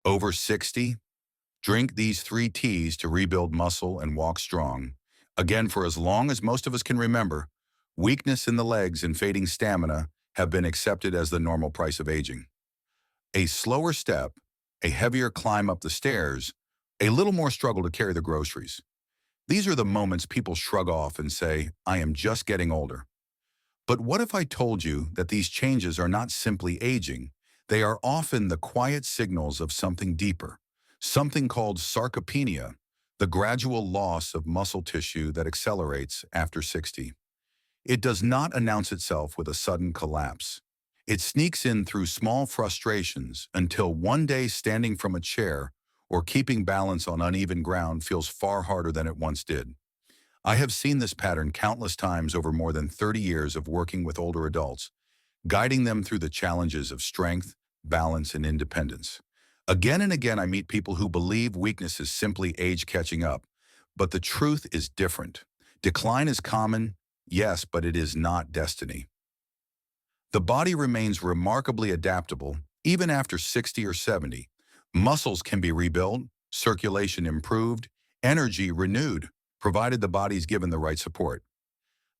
Over 60? Drink these 3 teas to rebuild muscle and walk strong. Again, for as long as most of us can remember, weakness in the legs and fading stamina have been accepted as the normal price of aging. A slower step, a heavier climb up the stairs, a little more struggle to carry the groceries. These are the moments people shrug off and say, I am just getting older. But what if I told you that these changes are not simply aging? They are often the quiet signals of something deeper, something called sarcopenia, the gradual loss of muscle tissue that accelerates after 60. It does not announce itself with a sudden collapse. It sneaks in through small frustrations until one day standing from a chair or keeping balance on uneven ground feels far harder than it once did. I have seen this pattern countless times over more than 30 years of working with older adults, guiding them through the challenges of strength, balance, and independence. Again and again, I meet people who believe weakness is simply age catching up, but the truth is different. Decline is common, yes, but it is not destiny. The body remains remarkably adaptable, even after 60 or 70. Muscles can be rebuilt, circulation improved, energy renewed, provided the body's given the right support.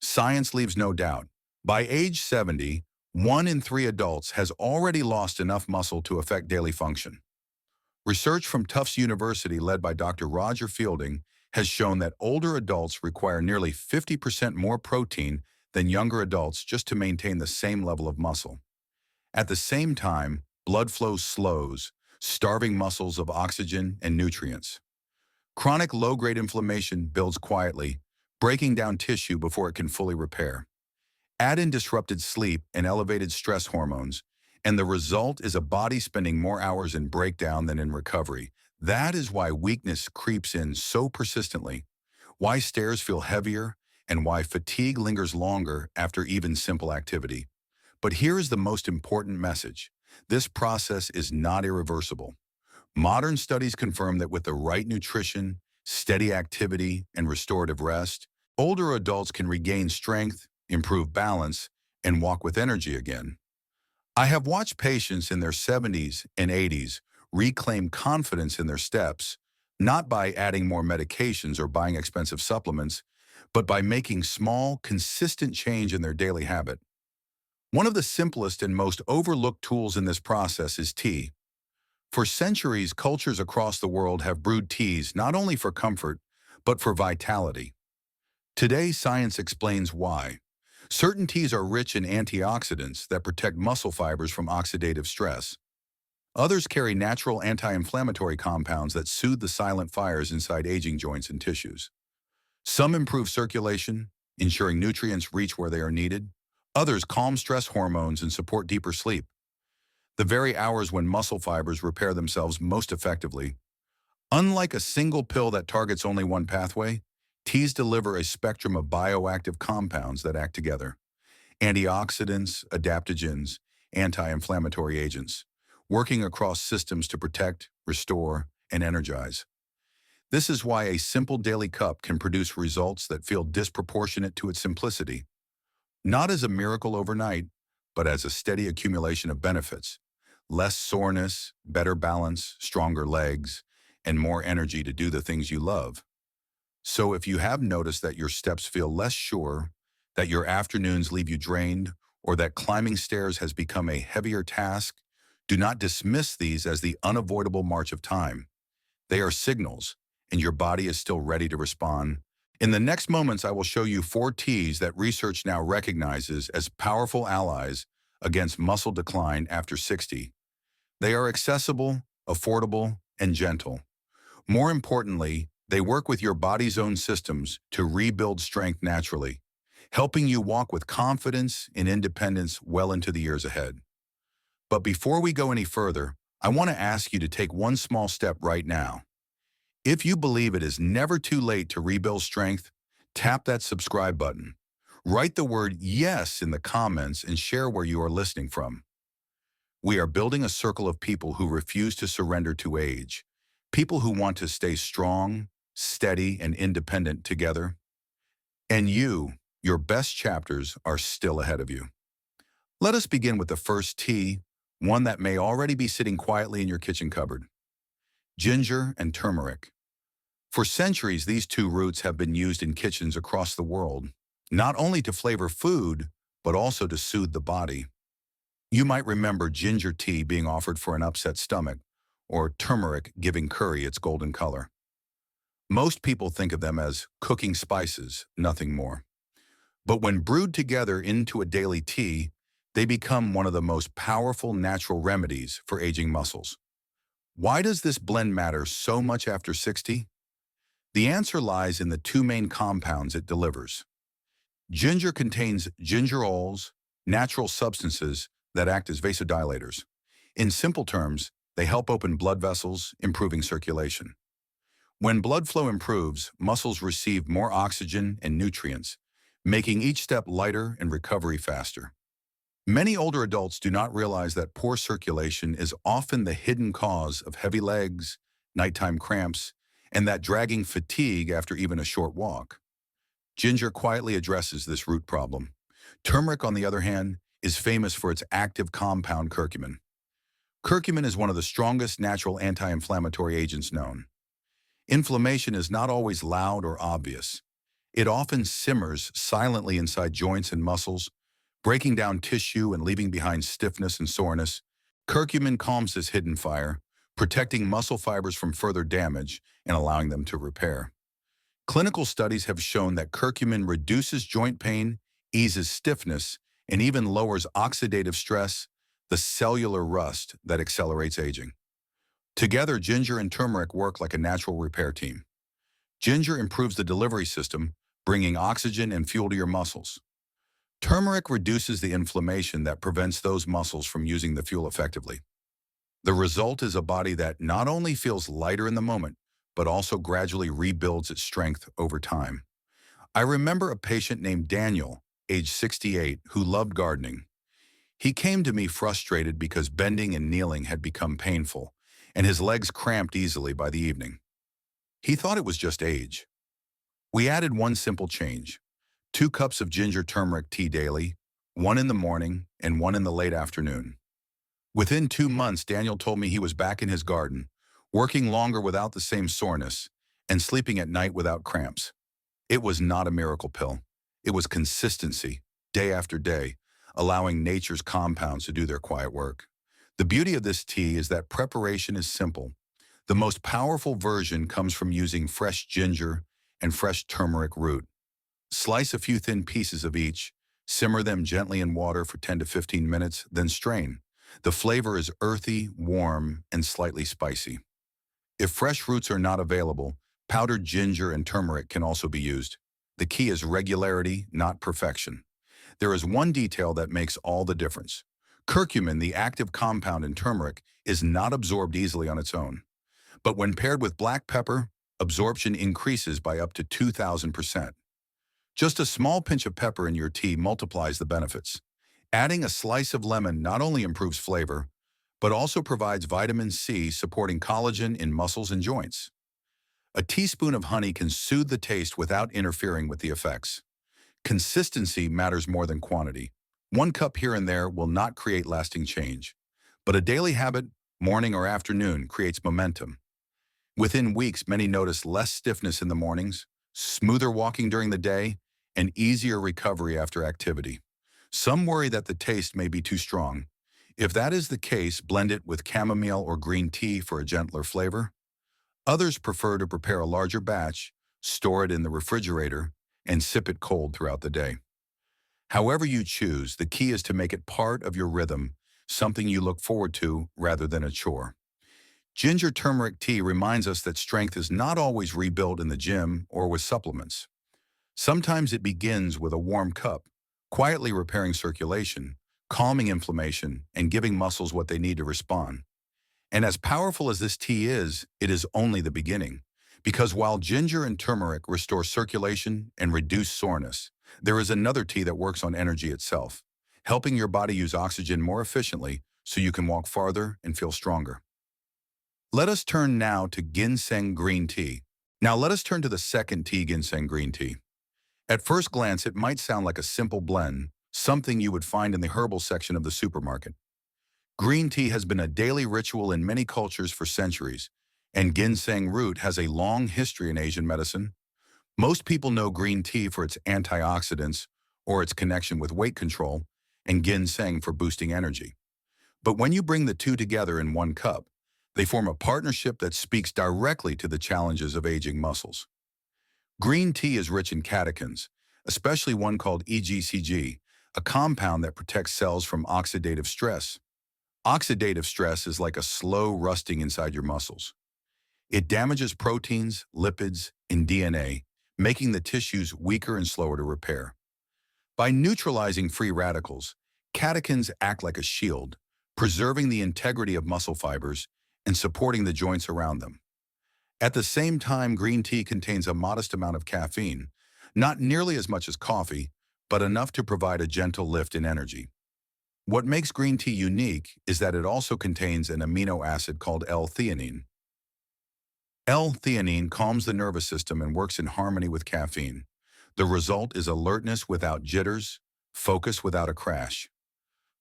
Science leaves no doubt. By age 70, 1 in 3 adults has already lost enough muscle to affect daily function. Research from Tufts University, led by Dr. Roger Fielding, has shown that older adults require nearly 50% more protein than younger adults just to maintain the same level of muscle. At the same time, blood flow slows, starving muscles of oxygen and nutrients. Chronic low-grade inflammation builds quietly, breaking down tissue before it can fully repair. Add in disrupted sleep and elevated stress hormones, and the result is a body spending more hours in breakdown than in recovery. That is why weakness creeps in so persistently, why stairs feel heavier, and why fatigue lingers longer after even simple activity. But here is the most important message. This process is not irreversible. Modern studies confirm that with the right nutrition, steady activity, and restorative rest, older adults can regain strength, improve balance, and walk with energy again. I have watched patients in their 70s and 80s reclaim confidence in their steps, not by adding more medications or buying expensive supplements, but by making small, consistent change in their daily habit. One of the simplest and most overlooked tools in this process is tea. For centuries, cultures across the world have brewed teas not only for comfort, but for vitality. Today, science explains why. Certain teas are rich in antioxidants that protect muscle fibers from oxidative stress. Others carry natural anti-inflammatory compounds that soothe the silent fires inside aging joints and tissues. Some improve circulation, ensuring nutrients reach where they are needed. Others calm stress hormones and support deeper sleep, the very hours when muscle fibers repair themselves most effectively. Unlike a single pill that targets only one pathway, teas deliver a spectrum of bioactive compounds that act together. Antioxidants, adaptogens, anti-inflammatory agents, working across systems to protect, restore, and energize. This is why a simple daily cup can produce results that feel disproportionate to its simplicity, not as a miracle overnight, but as a steady accumulation of benefits. Less soreness, better balance, stronger legs, and more energy to do the things you love. So if you have noticed that your steps feel less sure, that your afternoons leave you drained, or that climbing stairs has become a heavier task, do not dismiss these as the unavoidable march of time. They are signals, and your body is still ready to respond. In the next moments, I will show you 4 teas that research now recognizes as powerful allies against muscle decline after 60. They are accessible, affordable, and gentle. More importantly, they work with your body's own systems to rebuild strength naturally, helping you walk with confidence and independence well into the years ahead. But before we go any further, I want to ask you to take one small step right now. If you believe it is never too late to rebuild strength, tap that subscribe button. Write the word yes in the comments and share where you are listening from. We are building a circle of people who refuse to surrender to age, people who want to stay strong, steady, and independent together. And you, your best chapters are still ahead of you. Let us begin with the first tea, one that may already be sitting quietly in your kitchen cupboard. Ginger and turmeric. For centuries, these two roots have been used in kitchens across the world, not only to flavor food, but also to soothe the body. You might remember ginger tea being offered for an upset stomach, or turmeric giving curry its golden color. Most people think of them as cooking spices, nothing more. But when brewed together into a daily tea, they become one of the most powerful natural remedies for aging muscles. Why does this blend matter so much after 60? The answer lies in the two main compounds it delivers. Ginger contains gingerols, natural substances that act as vasodilators. In simple terms, they help open blood vessels, improving circulation. When blood flow improves, muscles receive more oxygen and nutrients, making each step lighter and recovery faster. Many older adults do not realize that poor circulation is often the hidden cause of heavy legs, nighttime cramps, and that dragging fatigue after even a short walk. Ginger quietly addresses this root problem. Turmeric, on the other hand, is famous for its active compound curcumin. Curcumin is one of the strongest natural anti-inflammatory agents known. Inflammation is not always loud or obvious. It often simmers silently inside joints and muscles, breaking down tissue and leaving behind stiffness and soreness. Curcumin calms this hidden fire, protecting muscle fibers from further damage and allowing them to repair. Clinical studies have shown that curcumin reduces joint pain, eases stiffness, and even lowers oxidative stress, the cellular rust that accelerates aging. Together, ginger and turmeric work like a natural repair team. Ginger improves the delivery system, bringing oxygen and fuel to your muscles. Turmeric reduces the inflammation that prevents those muscles from using the fuel effectively. The result is a body that not only feels lighter in the moment, but also gradually rebuilds its strength over time. I remember a patient named Daniel, age 68, who loved gardening. He came to me frustrated because bending and kneeling had become painful, and his legs cramped easily by the evening. He thought it was just age. We added one simple change: 2 cups of ginger turmeric tea daily, one in the morning and one in the late afternoon. Within 2 months, Daniel told me he was back in his garden, working longer without the same soreness, and sleeping at night without cramps. It was not a miracle pill. It was consistency, day after day, allowing nature's compounds to do their quiet work. The beauty of this tea is that preparation is simple. The most powerful version comes from using fresh ginger and fresh turmeric root. Slice a few thin pieces of each, simmer them gently in water for 10 to 15 minutes, then strain. The flavor is earthy, warm, and slightly spicy. If fresh roots are not available, powdered ginger and turmeric can also be used. The key is regularity, not perfection. There is one detail that makes all the difference. Curcumin, the active compound in turmeric, is not absorbed easily on its own. But when paired with black pepper, absorption increases by up to 2,000%. Just a small pinch of pepper in your tea multiplies the benefits. Adding a slice of lemon not only improves flavor, but also provides vitamin C, supporting collagen in muscles and joints. A teaspoon of honey can soothe the taste without interfering with the effects. Consistency matters more than quantity. 1 cup here and there will not create lasting change, but a daily habit, morning or afternoon, creates momentum. Within weeks, many notice less stiffness in the mornings, smoother walking during the day, and easier recovery after activity. Some worry that the taste may be too strong. If that is the case, blend it with chamomile or green tea for a gentler flavor. Others prefer to prepare a larger batch, store it in the refrigerator, and sip it cold throughout the day. However you choose, the key is to make it part of your rhythm, something you look forward to rather than a chore. Ginger turmeric tea reminds us that strength is not always rebuilt in the gym or with supplements. Sometimes it begins with a warm cup, quietly repairing circulation, calming inflammation, and giving muscles what they need to respond. And as powerful as this tea is, it is only the beginning. Because while ginger and turmeric restore circulation and reduce soreness, there is another tea that works on energy itself, helping your body use oxygen more efficiently so you can walk farther and feel stronger. Let us turn now to ginseng green tea. Now let us turn to the second tea, ginseng green tea. At first glance, it might sound like a simple blend, something you would find in the herbal section of the supermarket. Green tea has been a daily ritual in many cultures for centuries, And ginseng root has a long history in Asian medicine. Most people know green tea for its antioxidants or its connection with weight control, and ginseng for boosting energy. But when you bring the two together in one cup, they form a partnership that speaks directly to the challenges of aging muscles. Green tea is rich in catechins, especially one called EGCG, a compound that protects cells from oxidative stress. Oxidative stress is like a slow rusting inside your muscles. It damages proteins, lipids, and DNA, making the tissues weaker and slower to repair. By neutralizing free radicals, catechins act like a shield, preserving the integrity of muscle fibers and supporting the joints around them. At the same time, green tea contains a modest amount of caffeine, not nearly as much as coffee, but enough to provide a gentle lift in energy. What makes green tea unique is that it also contains an amino acid called L-theanine. L-theanine calms the nervous system and works in harmony with caffeine. The result is alertness without jitters, focus without a crash.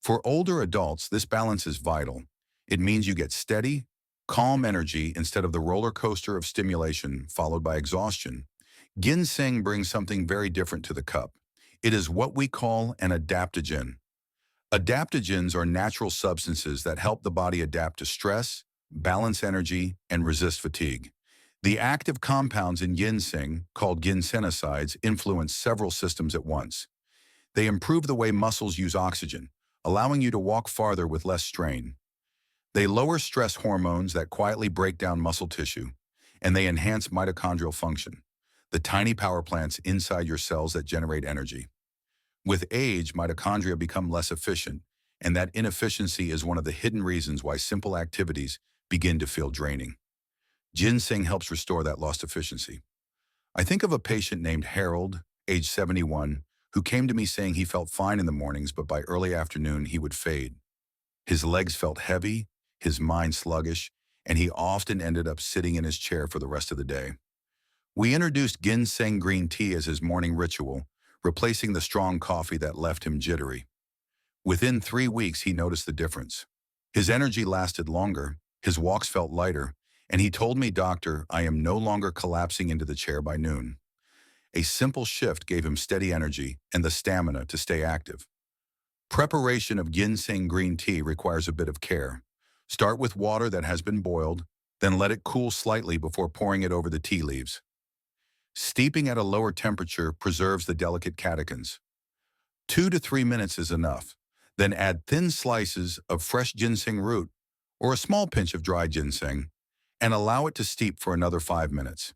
For older adults, this balance is vital. It means you get steady, calm energy instead of the roller coaster of stimulation followed by exhaustion. Ginseng brings something very different to the cup. It is what we call an adaptogen. Adaptogens are natural substances that help the body adapt to stress, balance energy, and resist fatigue. The active compounds in ginseng, called ginsenosides, influence several systems at once. They improve the way muscles use oxygen, allowing you to walk farther with less strain. They lower stress hormones that quietly break down muscle tissue, and they enhance mitochondrial function, the tiny power plants inside your cells that generate energy. With age, mitochondria become less efficient, and that inefficiency is one of the hidden reasons why simple activities begin to feel draining. Ginseng helps restore that lost efficiency. I think of a patient named Harold, age 71, who came to me saying he felt fine in the mornings, but by early afternoon he would fade. His legs felt heavy, his mind sluggish, and he often ended up sitting in his chair for the rest of the day. We introduced ginseng green tea as his morning ritual, replacing the strong coffee that left him jittery. Within 3 weeks, he noticed the difference. His energy lasted longer, his walks felt lighter, and he told me, "Doctor, I am no longer collapsing into the chair by noon." A simple shift gave him steady energy and the stamina to stay active. Preparation of ginseng green tea requires a bit of care. Start with water that has been boiled, then let it cool slightly before pouring it over the tea leaves. Steeping at a lower temperature preserves the delicate catechins. 2 to 3 minutes is enough. Then add thin slices of fresh ginseng root or a small pinch of dry ginseng and allow it to steep for another 5 minutes.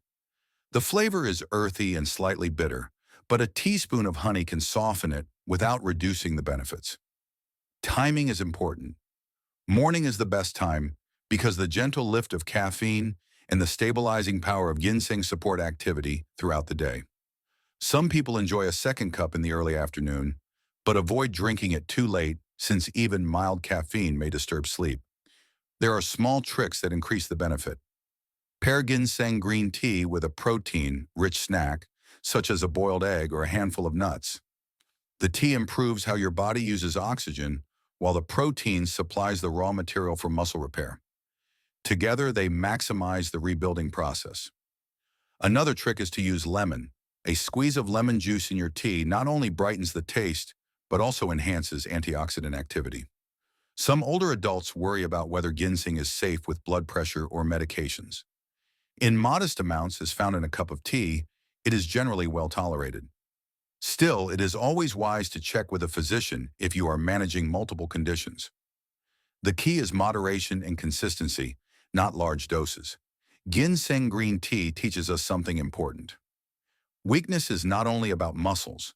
The flavor is earthy and slightly bitter, but a teaspoon of honey can soften it without reducing the benefits. Timing is important. Morning is the best time because the gentle lift of caffeine and the stabilizing power of ginseng support activity throughout the day. Some people enjoy a second cup in the early afternoon, but avoid drinking it too late since even mild caffeine may disturb sleep. There are small tricks that increase the benefit. Pair ginseng green tea with a protein-rich snack, such as a boiled egg or a handful of nuts. The tea improves how your body uses oxygen, while the protein supplies the raw material for muscle repair. Together, they maximize the rebuilding process. Another trick is to use lemon. A squeeze of lemon juice in your tea not only brightens the taste, but also enhances antioxidant activity. Some older adults worry about whether ginseng is safe with blood pressure or medications. In modest amounts, as found in a cup of tea, it is generally well tolerated. Still, it is always wise to check with a physician if you are managing multiple conditions. The key is moderation and consistency, not large doses. Ginseng green tea teaches us something important. Weakness is not only about muscles.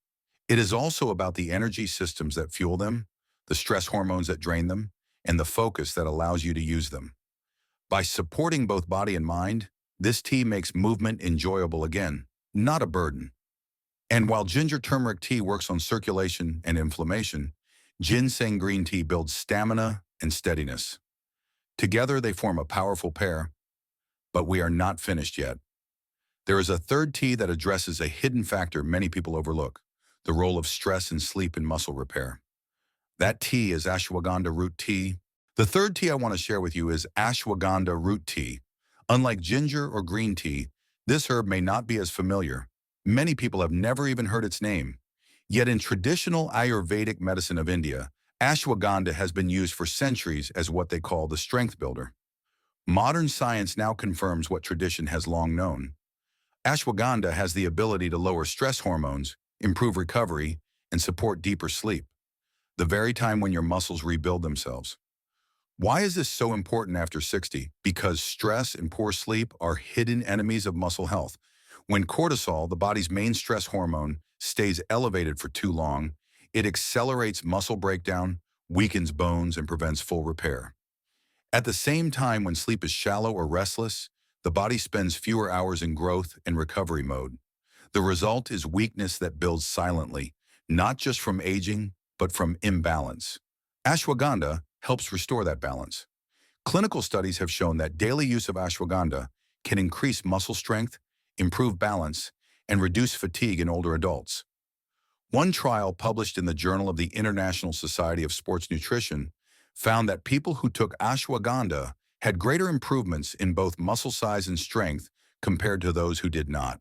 It is also about the energy systems that fuel them, the stress hormones that drain them, and the focus that allows you to use them. By supporting both body and mind, this tea makes movement enjoyable again, not a burden. And while ginger turmeric tea works on circulation and inflammation, ginseng green tea builds stamina and steadiness. Together, they form a powerful pair, but we are not finished yet. There is a third tea that addresses a hidden factor many people overlook, the role of stress and sleep in muscle repair. That tea is ashwagandha root tea. The third tea I want to share with you is ashwagandha root tea, Unlike ginger or green tea, this herb may not be as familiar. Many people have never even heard its name. Yet in traditional Ayurvedic medicine of India, ashwagandha has been used for centuries as what they call the strength builder. Modern science now confirms what tradition has long known. Ashwagandha has the ability to lower stress hormones, improve recovery, and support deeper sleep, the very time when your muscles rebuild themselves. Why is this so important after 60? Because stress and poor sleep are hidden enemies of muscle health. When cortisol, the body's main stress hormone, stays elevated for too long, it accelerates muscle breakdown, weakens bones, and prevents full repair. At the same time, when sleep is shallow or restless, the body spends fewer hours in growth and recovery mode. The result is weakness that builds silently, not just from aging, but from imbalance. Ashwagandha helps restore that balance. Clinical studies have shown that daily use of ashwagandha can increase muscle strength, improve balance, and reduce fatigue in older adults. One trial published in the Journal of the International Society of Sports Nutrition found that people who took ashwagandha had greater improvements in both muscle size and strength compared to those who did not.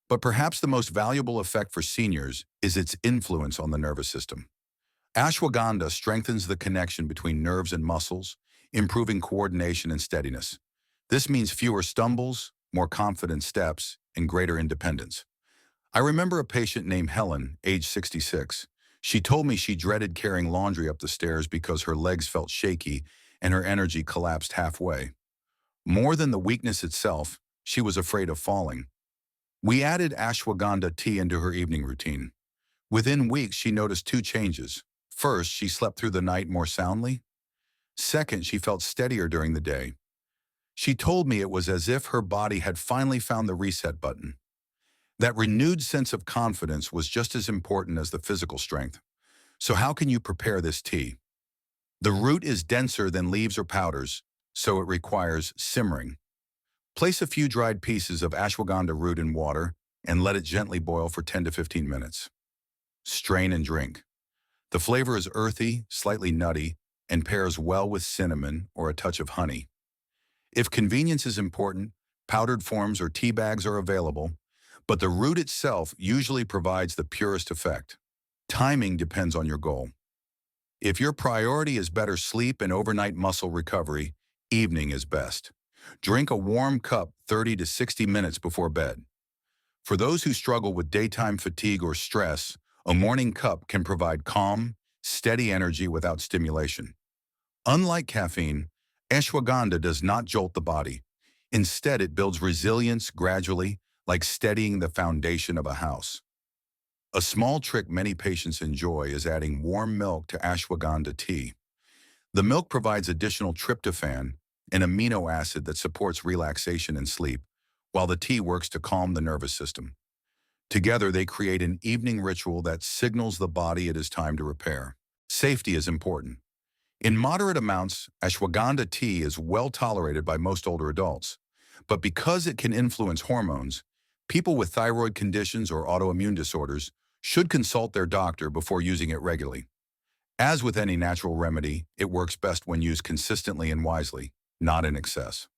But perhaps the most valuable effect for seniors is its influence on the nervous system. Ashwagandha strengthens the connection between nerves and muscles, improving coordination and steadiness. This means fewer stumbles, more confident steps, and greater independence. I remember a patient named Helen, age 66. She told me she dreaded carrying laundry up the stairs because her legs felt shaky and her energy collapsed halfway. More than the weakness itself, she was afraid of falling. We added ashwagandha tea into her evening routine. Within weeks, she noticed two changes. First, she slept through the night more soundly. Second, she felt steadier during the day. She told me it was as if her body had finally found the reset button. That renewed sense of confidence was just as important as the physical strength. So how can you prepare this tea? The root is denser than leaves or powders, so it requires simmering. Place a few dried pieces of ashwagandha root in water and let it gently boil for 10 to 15 minutes. Strain and drink. The flavor is earthy, slightly nutty, and pairs well with cinnamon or a touch of honey. If convenience is important, powdered forms or tea bags are available, but the root itself usually provides the purest effect. Timing depends on your goal. If your priority is better sleep and overnight muscle recovery, evening is best. Drink a warm cup 30 to 60 minutes before bed. For those who struggle with daytime fatigue or stress, a morning cup can provide calm, steady energy without stimulation. Unlike caffeine, ashwagandha does not jolt the body. Instead, it builds resilience gradually, like steadying the foundation of a house. A small trick many patients enjoy is adding warm milk to ashwagandha tea. The milk provides additional tryptophan, an amino acid that supports relaxation and sleep, while the tea works to calm the nervous system. Together, they create an evening ritual that signals the body it is time to repair. Safety is important. In moderate amounts, ashwagandha tea is well tolerated by most older adults. But because it can influence hormones, people with thyroid conditions or autoimmune disorders should consult their doctor before using it regularly. As with any natural remedy, it works best when used consistently and wisely, not in excess.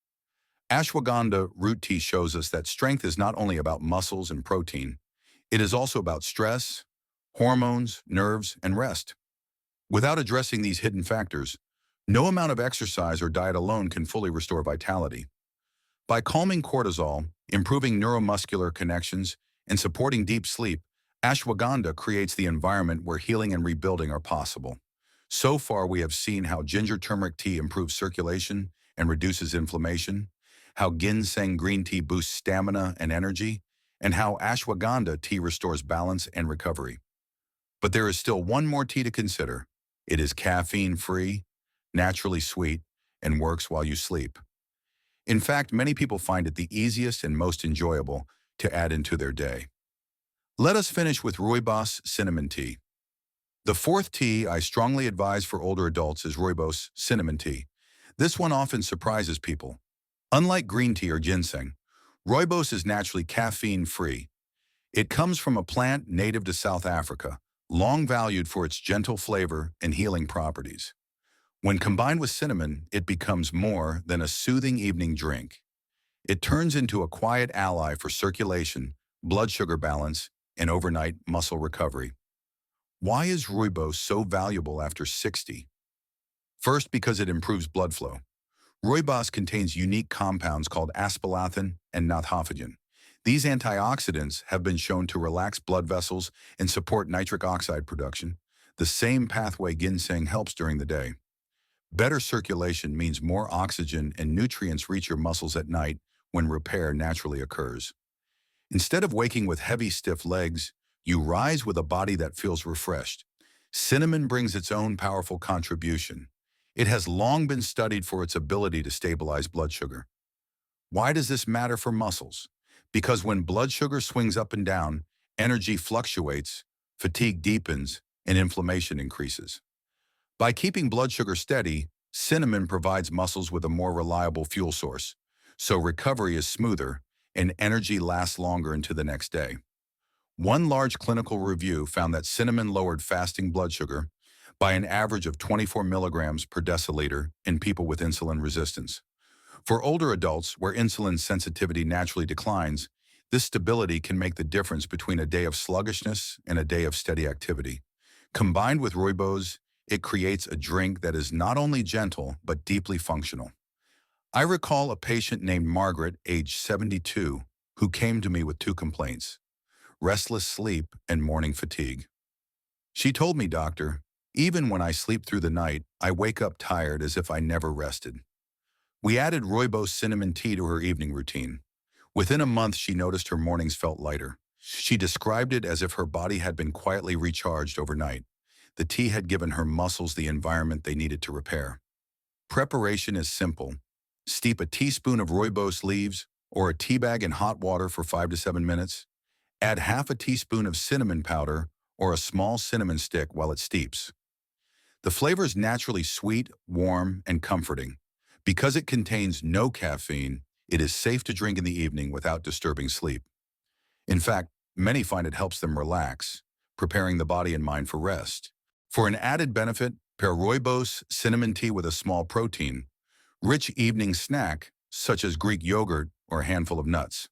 Ashwagandha root tea shows us that strength is not only about muscles and protein, it is also about stress, hormones, nerves, and rest. Without addressing these hidden factors, no amount of exercise or diet alone can fully restore vitality. By calming cortisol, improving neuromuscular connections, and supporting deep sleep, ashwagandha creates the environment where healing and rebuilding are possible. So far, we have seen how ginger turmeric tea improves circulation and reduces inflammation, how ginseng green tea boosts stamina and energy, and how ashwagandha tea restores balance and recovery. But there is still one more tea to consider. It is caffeine-free, naturally sweet, and works while you sleep. In fact, many people find it the easiest and most enjoyable to add into their day. Let us finish with rooibos cinnamon tea. The fourth tea I strongly advise for older adults is rooibos cinnamon tea. This one often surprises people. Unlike green tea or ginseng, rooibos is naturally caffeine-free. It comes from a plant native to South Africa, long valued for its gentle flavor and healing properties. When combined with cinnamon, it becomes more than a soothing evening drink. It turns into a quiet ally for circulation, blood sugar balance, and overnight muscle recovery. Why is rooibos so valuable after 60? First, because it improves blood flow. Rooibos contains unique compounds called aspalathin and nathophagen. These antioxidants have been shown to relax blood vessels and support nitric oxide production, the same pathway ginseng helps during the day. Better circulation means more oxygen and nutrients reach your muscles at night when repair naturally occurs. Instead of waking with heavy, stiff legs, you rise with a body that feels refreshed. Cinnamon brings its own powerful contribution. It has long been studied for its ability to stabilize blood sugar. Why does this matter for muscles? Because when blood sugar swings up and down, energy fluctuates, fatigue deepens, and inflammation increases. By keeping blood sugar steady, cinnamon provides muscles with a more reliable fuel source, so recovery is smoother and energy lasts longer into the next day. One large clinical review found that cinnamon lowered fasting blood sugar by an average of 24 milligrams per deciliter in people with insulin resistance. For older adults, where insulin sensitivity naturally declines, this stability can make the difference between a day of sluggishness and a day of steady activity. Combined with rooibos, it creates a drink that is not only gentle, but deeply functional. I recall a patient named Margaret, age 72, who came to me with two complaints: restless sleep and morning fatigue. She told me, "Doctor, even when I sleep through the night, I wake up tired as if I never rested." We added rooibos cinnamon tea to her evening routine. Within a month, she noticed her mornings felt lighter. She described it as if her body had been quietly recharged overnight. The tea had given her muscles the environment they needed to repair. Preparation is simple. Steep a teaspoon of rooibos leaves or a tea bag in hot water for 5 to 7 minutes. Add half a teaspoon of cinnamon powder or a small cinnamon stick while it steeps. The flavor is naturally sweet, warm, and comforting. Because it contains no caffeine, it is safe to drink in the evening without disturbing sleep. In fact, many find it helps them relax, preparing the body and mind for rest. For an added benefit, pair rooibos cinnamon tea with a small protein, rich evening snack such as Greek yogurt or a handful of nuts.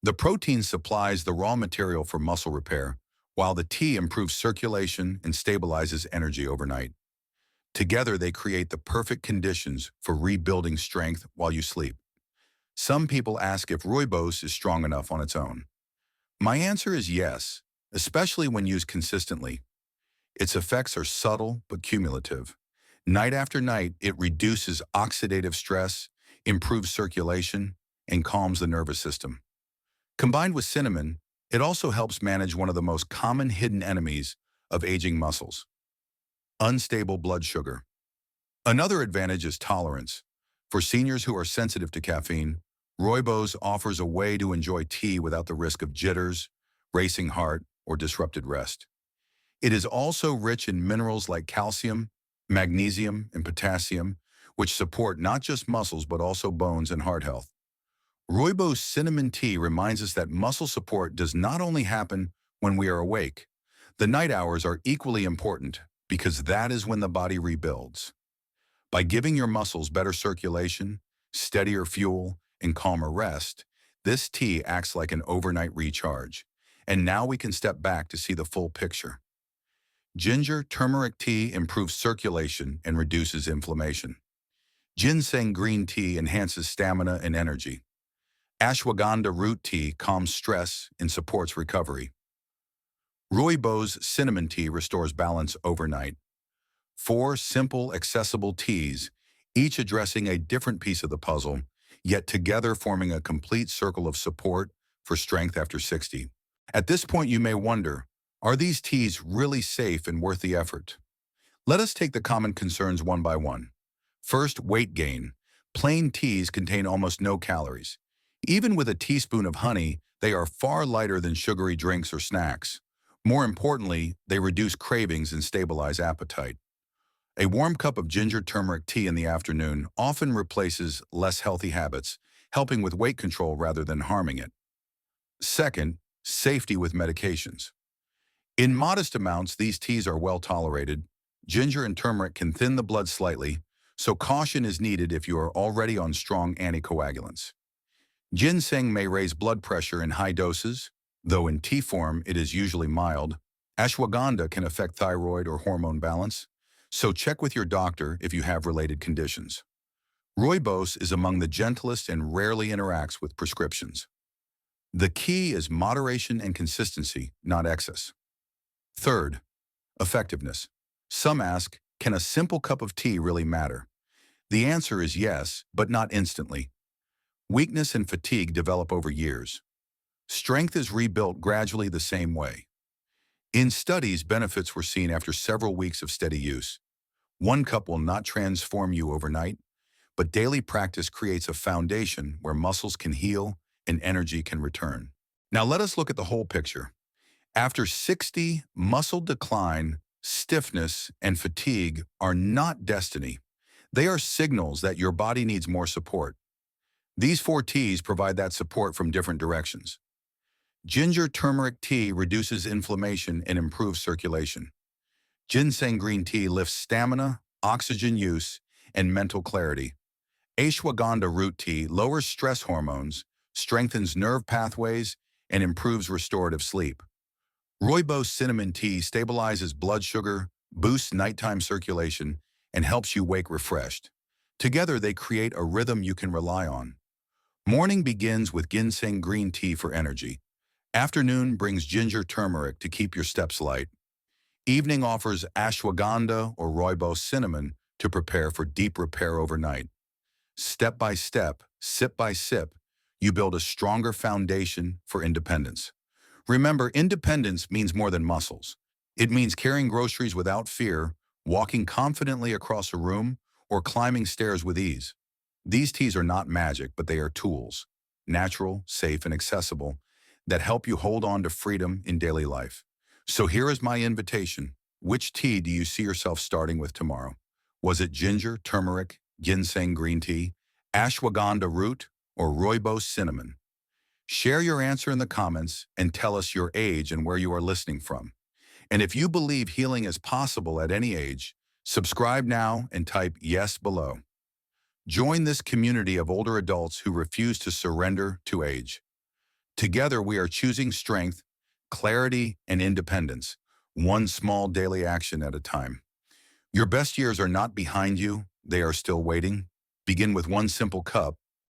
The protein supplies the raw material for muscle repair, while the tea improves circulation and stabilizes energy overnight. Together, they create the perfect conditions for rebuilding strength while you sleep. Some people ask if rooibos is strong enough on its own. My answer is yes, especially when used consistently. Its effects are subtle but cumulative. Night after night, it reduces oxidative stress, improves circulation, and calms the nervous system. Combined with cinnamon, it also helps manage one of the most common hidden enemies of aging muscles: unstable blood sugar. Another advantage is tolerance. For seniors who are sensitive to caffeine, rooibos offers a way to enjoy tea without the risk of jitters, racing heart, or disrupted rest. It is also rich in minerals like calcium, magnesium, and potassium, which support not just muscles but also bones and heart health. Rooibos cinnamon tea reminds us that muscle support does not only happen when we are awake. The night hours are equally important because that is when the body rebuilds. By giving your muscles better circulation, steadier fuel, and calmer rest, this tea acts like an overnight recharge. And now we can step back to see the full picture. Ginger turmeric tea improves circulation and reduces inflammation. Ginseng green tea enhances stamina and energy. Ashwagandha root tea calms stress and supports recovery. Rooibos cinnamon tea restores balance overnight. 4 simple, accessible teas, each addressing a different piece of the puzzle, yet together forming a complete circle of support for strength after 60. At this point, you may wonder, are these teas really safe and worth the effort? Let us take the common concerns one by one. First, weight gain. Plain teas contain almost no calories. Even with a teaspoon of honey, they are far lighter than sugary drinks or snacks. More importantly, they reduce cravings and stabilize appetite. A warm cup of ginger turmeric tea in the afternoon often replaces less healthy habits, helping with weight control rather than harming it. Second, safety with medications. In modest amounts, these teas are well tolerated. Ginger and turmeric can thin the blood slightly, so caution is needed if you are already on strong anticoagulants. Ginseng may raise blood pressure in high doses, though in tea form it is usually mild. Ashwagandha can affect thyroid or hormone balance, so check with your doctor if you have related conditions. Rooibos is among the gentlest and rarely interacts with prescriptions. The key is moderation and consistency, not excess. Third, effectiveness. Some ask, can a simple cup of tea really matter? The answer is yes, but not instantly. Weakness and fatigue develop over years. Strength is rebuilt gradually the same way. In studies, benefits were seen after several weeks of steady use. One cup will not transform you overnight, but daily practice creates a foundation where muscles can heal and energy can return. Now let us look at the whole picture. After 60, muscle decline, stiffness, and fatigue are not destiny. They are signals that your body needs more support. These 4 T's provide that support from different directions. Ginger turmeric tea reduces inflammation and improves circulation. Ginseng green tea lifts stamina, oxygen use, and mental clarity. Ashwagandha root tea lowers stress hormones, strengthens nerve pathways, and improves restorative sleep. Rooibos cinnamon tea stabilizes blood sugar, boosts nighttime circulation, and helps you wake refreshed. Together, they create a rhythm you can rely on. Morning begins with ginseng green tea for energy. Afternoon brings ginger turmeric to keep your steps light. Evening offers ashwagandha or rooibos cinnamon to prepare for deep repair overnight. Step by step, sip by sip, you build a stronger foundation for independence. Remember, independence means more than muscles. It means carrying groceries without fear, walking confidently across a room, or climbing stairs with ease. These teas are not magic, but they are tools, natural, safe, and accessible, that help you hold on to freedom in daily life. So here is my invitation. Which tea do you see yourself starting with tomorrow? Was it ginger, turmeric, ginseng green tea, ashwagandha root, or rooibos cinnamon? Share your answer in the comments and tell us your age and where you are listening from. And if you believe healing is possible at any age, subscribe now and type yes below. Join this community of older adults who refuse to surrender to age. Together we are choosing strength, clarity, and independence, one small daily action at a time. Your best years are not behind you, they are still waiting. Begin with one simple cup,